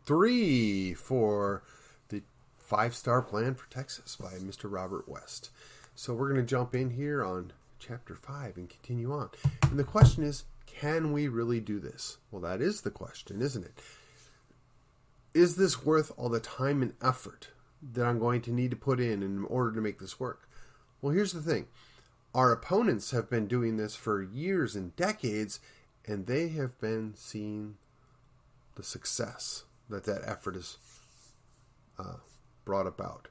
3 for the 5-Star Plan for Texas by Mr. Robert West. So we're going to jump in here on Chapter 5 and continue on. And the question is, can we really do this? Well, that is the question, isn't it? Is this worth all the time and effort that I'm going to need to put in order to make this work? Well, here's the thing. Our opponents have been doing this for years and decades, and they have been seeing the success that effort has brought about.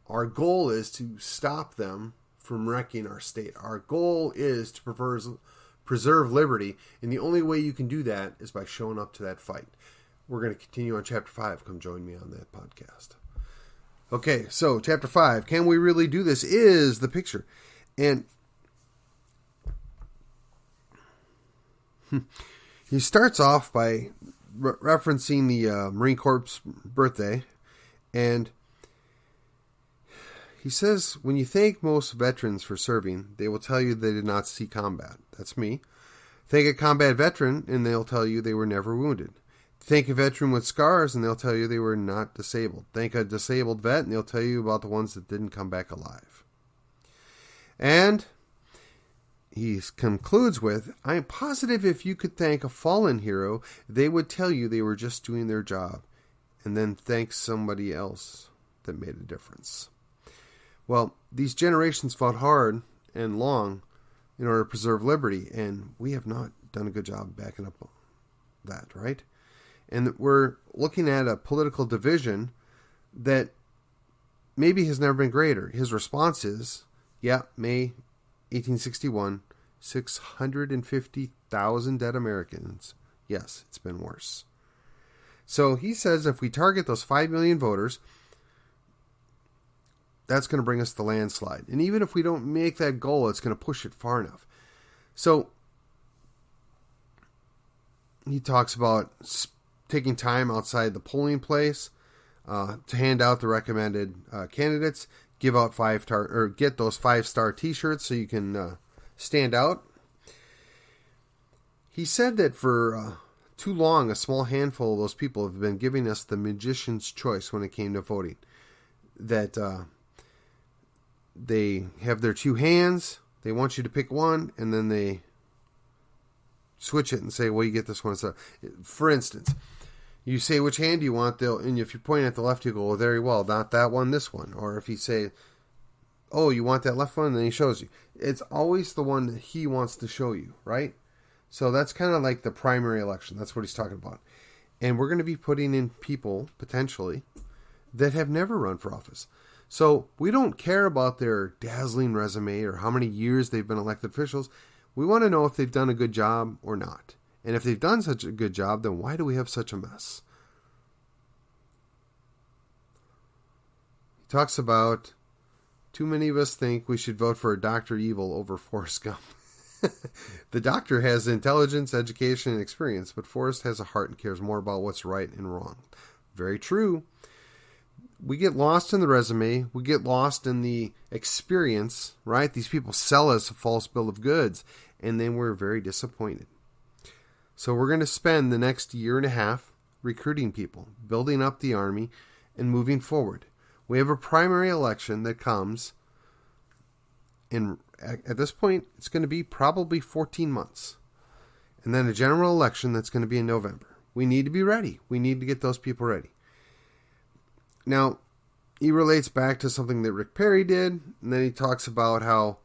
Our goal is to stop them from wrecking our state. Our goal is to preserve liberty, and the only way you can do that is by showing up to that fight. We're going to continue on Chapter 5. Come join me on that podcast. Okay, so Chapter 5, can we really do this, is the picture. And he starts off by referencing the Marine Corps birthday, and he says, when you thank most veterans for serving, they will tell you they did not see combat. That's me. Thank a combat veteran, and they'll tell you they were never wounded. Thank a veteran with scars, and they'll tell you they were not disabled. Thank a disabled vet, and they'll tell you about the ones that didn't come back alive. And he concludes with, I am positive if you could thank a fallen hero, they would tell you they were just doing their job, and then thank somebody else that made a difference. Well, these generations fought hard and long in order to preserve liberty, and we have not done a good job backing up that, right? And we're looking at a political division that maybe has never been greater. His response is, May 1861, 650,000 dead Americans. Yes, it's been worse. So he says if we target those 5 million voters, that's going to bring us the landslide. And even if we don't make that goal, it's going to push it far enough. So he talks about taking time outside the polling place to hand out the recommended candidates, give out get those 5-star T-shirts so you can stand out. He said that for too long, a small handful of those people have been giving us the magician's choice when it came to voting. That they have their two hands, they want you to pick one, and then they switch it and say, well, you get this one. So, for instance, you say which hand do you want, and if you're pointing at the left, you go, well, very well, not that one, this one. Or if you say, oh, you want that left one, then he shows you. It's always the one that he wants to show you, right? So that's kind of like the primary election. That's what he's talking about. And we're going to be putting in people, potentially, that have never run for office. So we don't care about their dazzling resume or how many years they've been elected officials. We want to know if they've done a good job or not. And if they've done such a good job, then why do we have such a mess? He talks about too many of us think we should vote for Dr. Evil over Forrest Gump. The doctor has intelligence, education, and experience, but Forrest has a heart and cares more about what's right and wrong. Very true. We get lost in the resume. We get lost in the experience, right? These people sell us a false bill of goods, and then we're very disappointed. So we're going to spend the next year and a half recruiting people, building up the army, and moving forward. We have a primary election that comes, and at this point, it's going to be probably 14 months. And then a general election that's going to be in November. We need to be ready. We need to get those people ready. Now, he relates back to something that Rick Perry did, and then he talks about how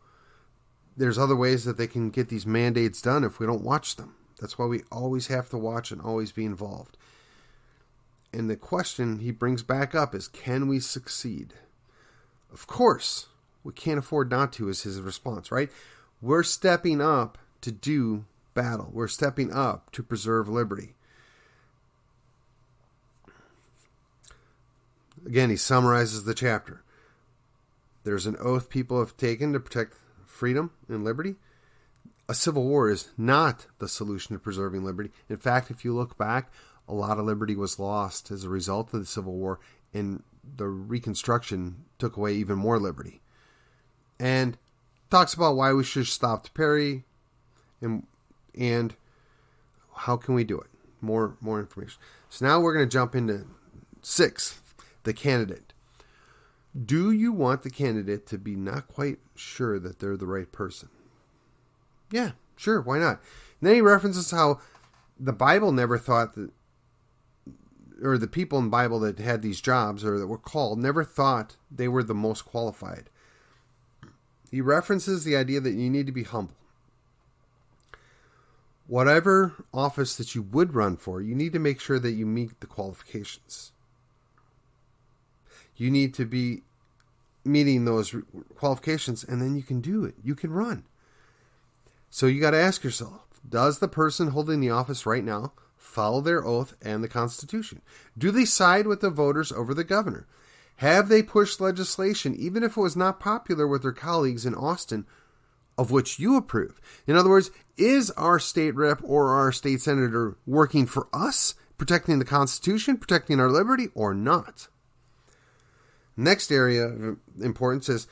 there's other ways that they can get these mandates done if we don't watch them. That's why we always have to watch and always be involved. And the question he brings back up is, can we succeed? Of course, we can't afford not to, is his response, right? We're stepping up to do battle. We're stepping up to preserve liberty. Again, he summarizes the chapter. There's an oath people have taken to protect freedom and liberty. A civil war is not the solution to preserving liberty. In fact, if you look back, a lot of liberty was lost as a result of the Civil War, and the Reconstruction took away even more liberty. And talks about why we should stop the Perry and how can we do it. more information. So now we're going to jump into 6, the candidate. Do you want the candidate to be not quite sure that they're the right person? Yeah, sure, why not? And then he references how the Bible never thought that, or the people in the Bible that had these jobs or that were called never thought they were the most qualified. He references the idea that you need to be humble. Whatever office that you would run for, you need to make sure that you meet the qualifications. You need to be meeting those qualifications, and then you can do it. You can run. So you got to ask yourself, does the person holding the office right now follow their oath and the Constitution? Do they side with the voters over the governor? Have they pushed legislation, even if it was not popular with their colleagues in Austin, of which you approve? In other words, is our state rep or our state senator working for us, protecting the Constitution, protecting our liberty, or not? Next area of importance is,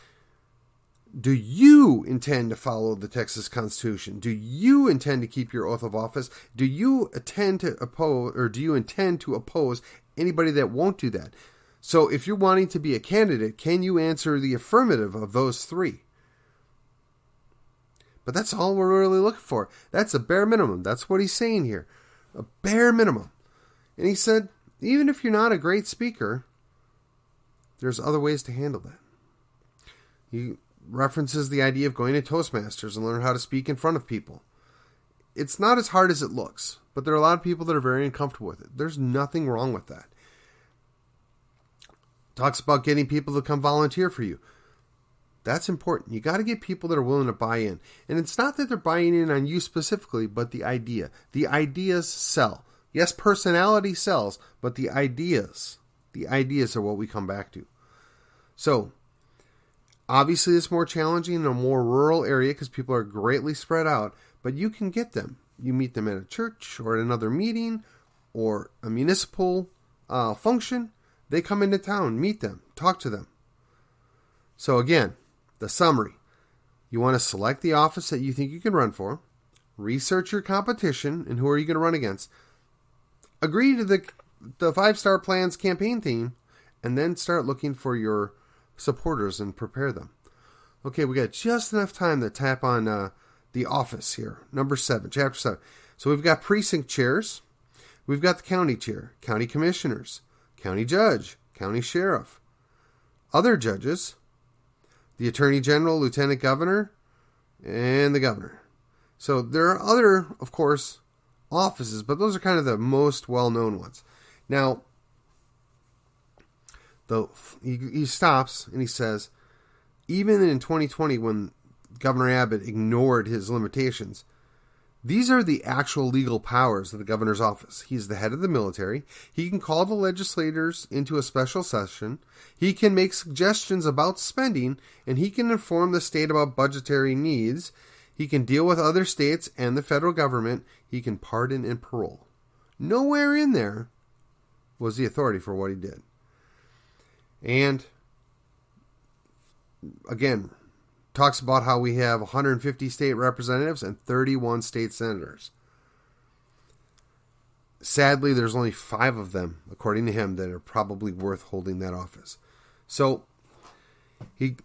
do you intend to follow the Texas Constitution? Do you intend to keep your oath of office? Do you intend to oppose anybody that won't do that? So if you're wanting to be a candidate, can you answer the affirmative of those 3? But that's all we're really looking for. That's a bare minimum. That's what he's saying here. A bare minimum. And he said, even if you're not a great speaker, there's other ways to handle that. He references the idea of going to Toastmasters and learn how to speak in front of people. It's not as hard as it looks, but there are a lot of people that are very uncomfortable with it. There's nothing wrong with that. Talks about getting people to come volunteer for you. That's important. You got to get people that are willing to buy in. And it's not that they're buying in on you specifically, but the idea. The ideas sell. Yes, personality sells, but the ideas are what we come back to. So, obviously it's more challenging in a more rural area because people are greatly spread out, but you can get them. You meet them at a church or at another meeting or a municipal function. They come into town, meet them, talk to them. So again, the summary. You want to select the office that you think you can run for, research your competition and who are you going to run against, agree to the 5-Star Plan's campaign theme, and then start looking for your supporters and prepare them. Okay, we got just enough time to tap on the office here. Number 7, chapter 7. So we've got precinct chairs. We've got the county chair, county commissioners, county judge, county sheriff, other judges, the attorney general, lieutenant governor, and the governor. So there are other, of course, offices, but those are kind of the most well-known ones. Now, he stops and he says, even in 2020 when Governor Abbott ignored his limitations, these are the actual legal powers of the governor's office. He's the head of the military. He can call the legislators into a special session. He can make suggestions about spending, and he can inform the state about budgetary needs. He can deal with other states and the federal government. He can pardon and parole. Nowhere in there was the authority for what he did. And again, talks about how we have 150 state representatives and 31 state senators. Sadly, there's only 5 of them, according to him, that are probably worth holding that office. So he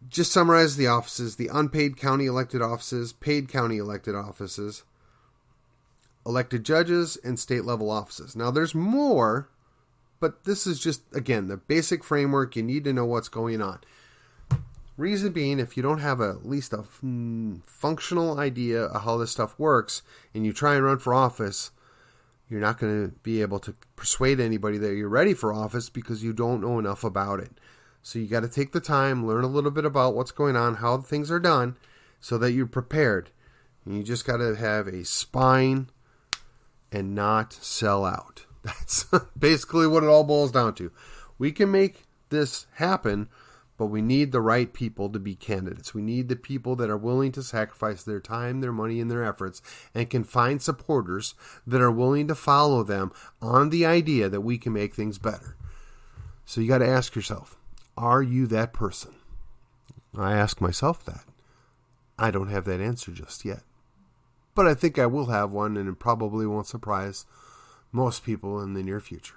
just summarizes the offices: the unpaid county elected offices, paid county elected offices, elected judges, and state level offices. Now there's more, but this is just, again, the basic framework. You need to know what's going on. Reason being, if you don't have at least a functional idea of how this stuff works, and you try and run for office, you're not going to be able to persuade anybody that you're ready for office because you don't know enough about it. So you got to take the time, learn a little bit about what's going on, how things are done, so that you're prepared. And you just got to have a spine and not sell out. That's basically what it all boils down to. We can make this happen, but we need the right people to be candidates. We need the people that are willing to sacrifice their time, their money, and their efforts, and can find supporters that are willing to follow them on the idea that we can make things better. So you got to ask yourself, are you that person? I ask myself that. I don't have that answer just yet. But I think I will have one, and it probably won't surprise most people in the near future.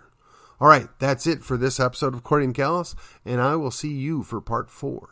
All right, that's it for this episode of Cordy and Callis, and I will see you for part 4.